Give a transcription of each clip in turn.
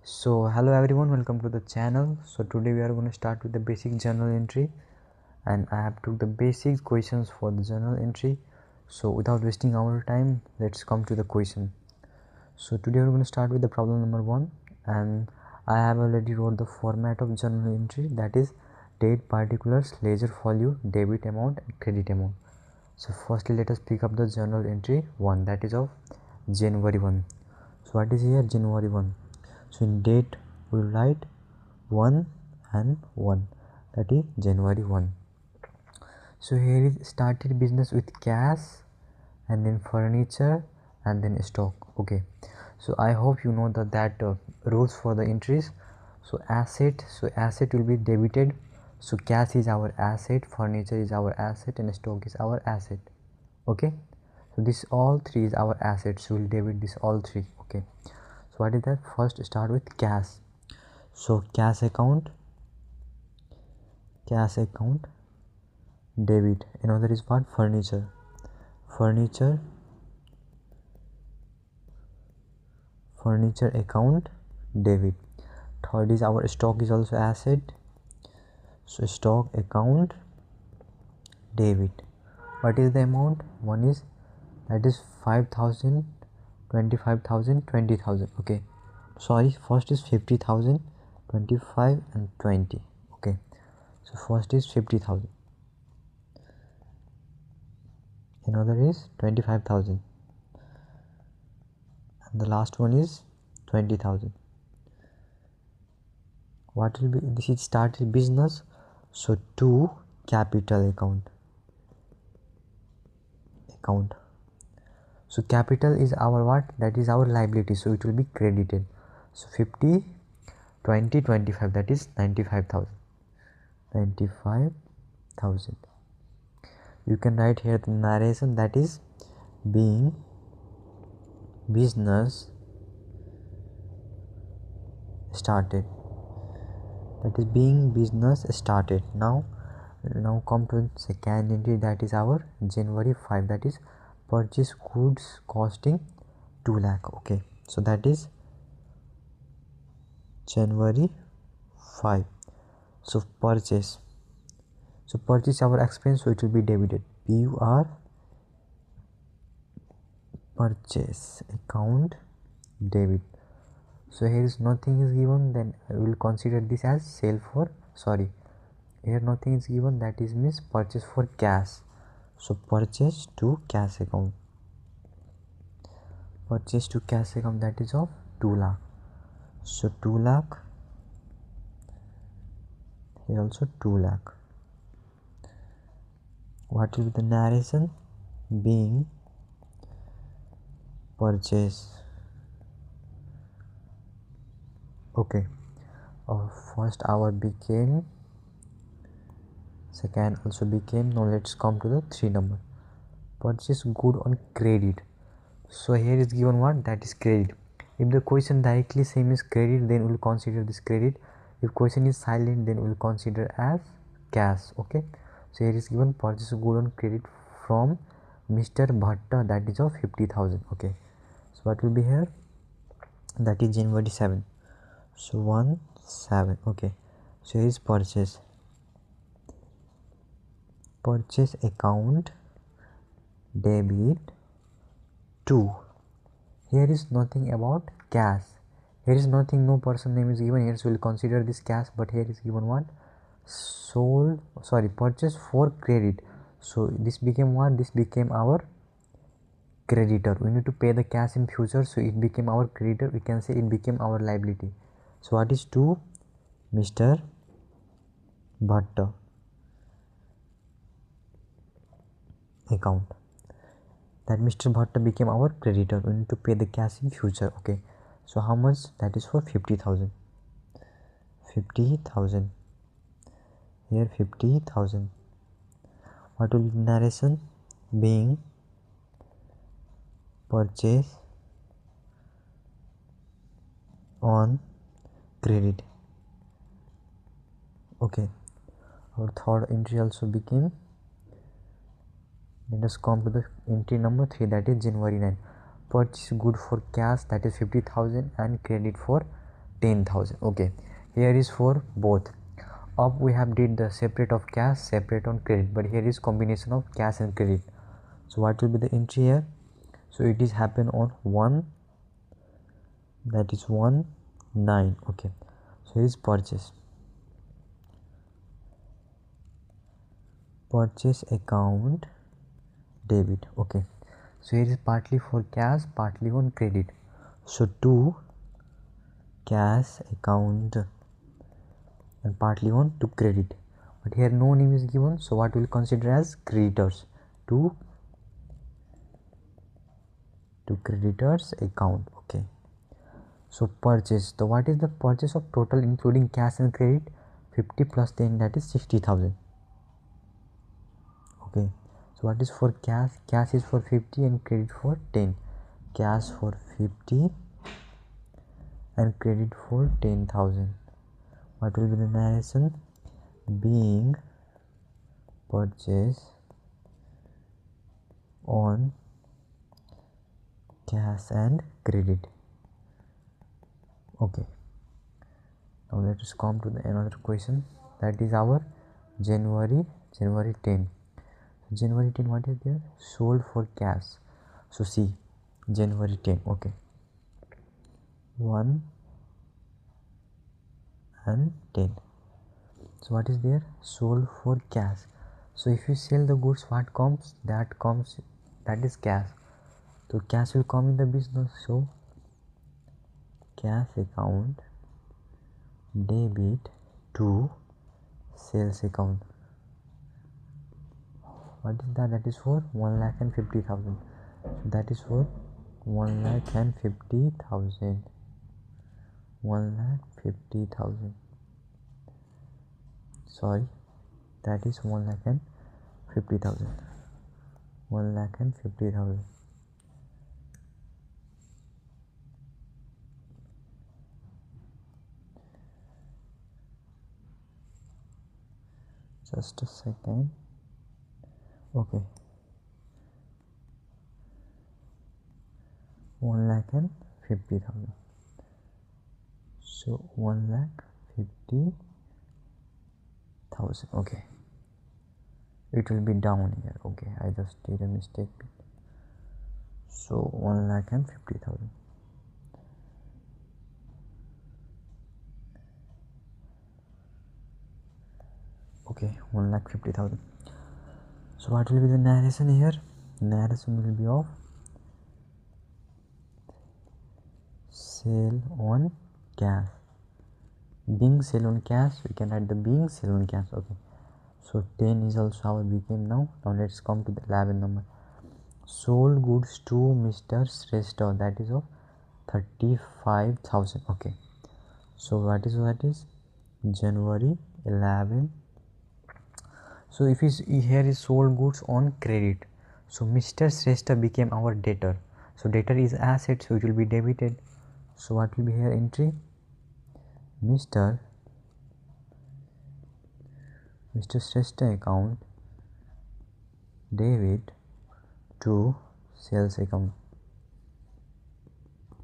So hello everyone, welcome to the channel. So today we are going to start with the basic journal entry, and I have took the basic questions for the journal entry. So without wasting our time, let's come to the question. So today we're going to start with the problem number 1, and I have already wrote the format of journal entry, that is date, particulars, ledger value, debit amount and credit amount. So firstly let us pick up the journal entry 1, that is of January 1. So what is here? January 1. So in date we will write 1 and 1, that is January 1. So here is started business with cash and then furniture and then stock. Okay, so I hope you know that rules for the entries. So asset will be debited. So cash is our asset, furniture is our asset and stock is our asset. Okay, so this all three is our assets, so we'll debit this all three. Okay, so what is that? First start with cash. So cash account debit. Another is what? Furniture account debit. Third is our stock is also asset, so stock account debit. What is the amount? One is, that is 5,000, 25,000, 20,000. Okay, sorry, first is 50,000, 25 and 20. Okay, so first is 50,000, another is 25,000 and the last one is 20,000. What will be this? Is started business, so to capital account. So capital is our what? That is our liability, so it will be credited. So 50, 20, 25, that is 95,000. You can write here the narration, that is being business started. Now come to second entry, that is our January 5, that is purchase goods costing 2 lakh. Okay, so that is January 5. So purchase our expense, so it will be debited. PUR purchase account debit. So here is nothing is given, then I will consider this as sale for, sorry, here nothing is given, that is means purchase for cash. So purchase to cash account, that is of 2 lakh. So 2 lakh, here also 2 lakh. What will be the narration? Being purchase. Okay, first hour became, second also became. Now let's come to the 3 number. Purchase good on credit. So here is given what? That is credit. If the question directly same is credit, then we'll consider this credit. If question is silent, then we'll consider as cash. Okay, so here is given purchase good on credit from Mr. Bhatta, that is of 50,000. Okay, so what will be here? That is January 7. So 1 7. Okay, so here is purchase account debit 2. Here is nothing about cash, here is nothing, no person name is given here, so we'll consider this cash. But here is given what? Purchase for credit. So this became what? This became our creditor. We need to pay the cash in future, so it became our creditor. We can say it became our liability. So what is to Mr. Bhatta account, that Mr. Bhatta became our creditor. We need to pay the cash in future. Okay, so how much? That is for 50,000. Here 50,000. What will be the narration? Being purchase on credit. Okay, our third entry also became. Let us come to the entry number 3, that is January 9. Purchase good for cash, that is 50,000 and credit for 10,000. Okay, here is for both. Up we have did the separate of cash, separate on credit, but here is combination of cash and credit. So what will be the entry here? So it is happen on 1, that is 1 9. Okay, so here is purchase account debit. Okay, so here is partly for cash, partly on credit. So to cash account and partly on to credit, but here no name is given, so what will consider as creditors, to creditors account. Okay, so purchase, so what is the purchase of total including cash and credit? 50 plus 10, that is 60,000. Okay, so what is for cash? Cash is for 50 and credit for 10. Cash for 50 and credit for 10,000. What will be the narration? Being purchased on cash and credit. Okay, now let us come to the another question, that is our January 10. January 10, what is there? Sold for cash. So see, January 10. Okay, 1 and 10. So what is there? Sold for cash. So if you sell the goods, what comes? That is cash. So cash will come in the business. So cash account debit to sales account. What is that? That is for 1,50,000. So that is for 1,50,000. 1,50,000. Sorry, that is 1,50,000. 1,50,000. Just a second. Okay, 1,50,000. So 1,50,000. Okay, it will be down here. Okay, I just did a mistake. So 1,50,000. Okay, 1,50,000. So what will be the narration here? Narration will be of sale on cash. Being sale on cash, we can add the being sale on cash. Okay, so 10 is also our became now. Now let's come to the 11 number. Sold goods to Mr. Shrestha, that is of 35,000. Okay, so what is January 11. So if here is sold goods on credit, so Mr. Shrestha became our debtor. So debtor is asset, so it will be debited. So what will be here entry? Mr. Shrestha account debit to sales account.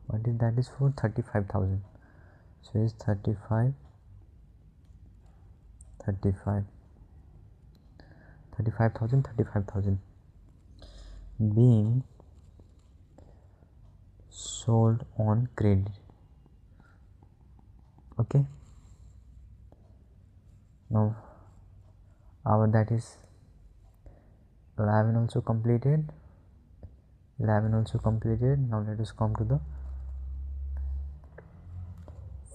What is that? Is for 35,000. So it's 35,000 being sold on credit. Okay, now our that is 11 also completed. Now let us come to the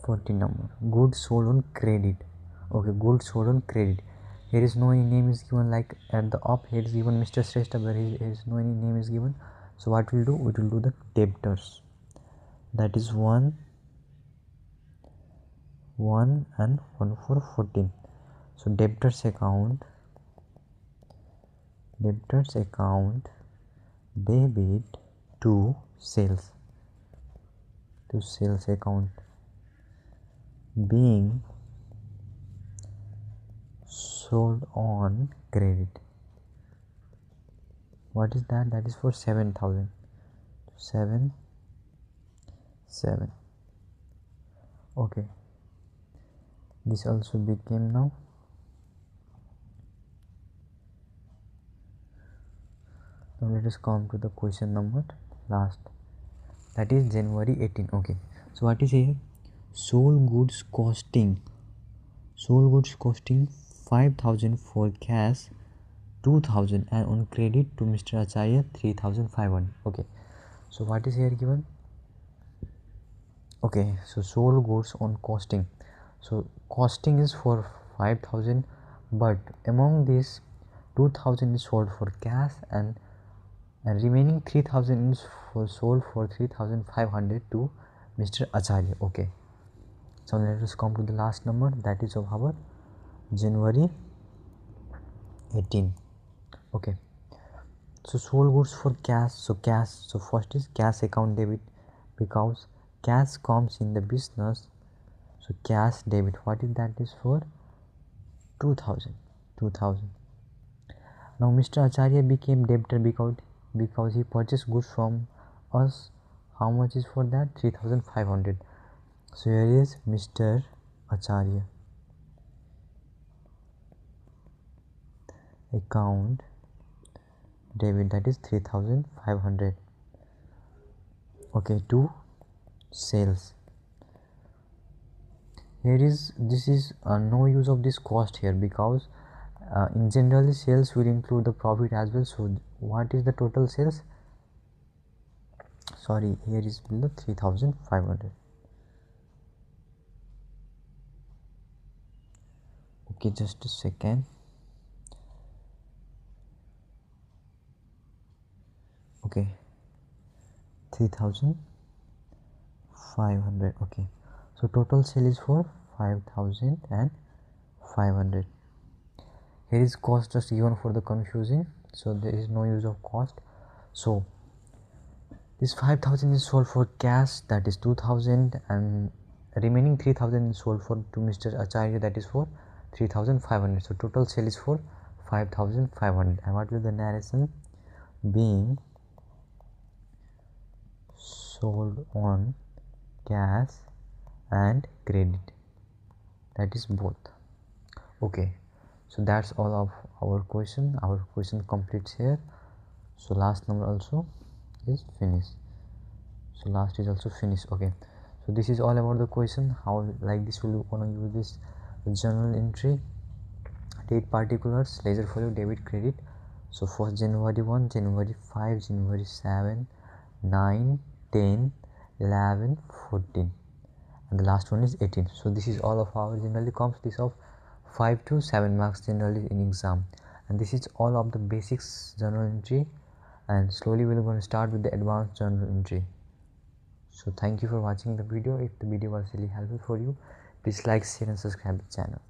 14 number. Goods sold on credit. Okay, goods sold on credit. Here is no any name is given, like at the up here is given Mr. Shrestha, but here is no any name is given. So what we'll do, we will do the debtors. That is 1 and 1 for 14. So debtors account debit to sales account being sold on credit. What is that? That is for 7,000. 7. Okay, this also became now. Now let us come to the question number last, that is January 18. Okay, so what is here? Sold goods costing 5,000 for cash 2,000 and on credit to Mr. Acharya 3,500. Okay, so what is here given? Okay, so sold goods on costing. So costing is for 5,000, but among these 2,000 is sold for cash and remaining 3,000 is sold for 3,500 to Mr. Acharya. Okay, so let us come to the last number, that is of our January 18. Okay, so sold goods for cash. So cash, so first is cash account debit, because cash comes in the business. So cash debit, what is that is for 2,000. Now Mr. Acharya became debtor because he purchased goods from us. How much is for that? 3,500. So here is Mr. Acharya account debit, that is 3,500. Okay, to sales. Here is this is no use of this cost here, because in general sales will include the profit as well. So what is the total sales? Sorry, here is below 3,500. Okay, just a second. Okay, 3,500. Okay, so total sale is for 5,500. Here is cost just given for the confusing, so there is no use of cost. So this 5,000 is sold for cash, that is 2,000, and remaining 3,000 is sold for to Mr. Acharya, that is for 3,500. So total sale is for 5,500. And what will the narration? Being sold on cash and credit, that is both. Okay, so that's all of our question completes here. So last number also is finished. So last is also finished. Okay, so this is all about the question, how like this will gonna use this journal entry, date particulars, ledger folio, debit, credit. So first January 1, January 5, January 7, 9, 10, 11, 14, and the last one is 18. So this is all of our generally comes this of 5 to 7 marks generally in exam, and this is all of the basics journal entry, and slowly we're going to start with the advanced journal entry. So thank you for watching the video. If the video was really helpful for you, please like, share and subscribe the channel.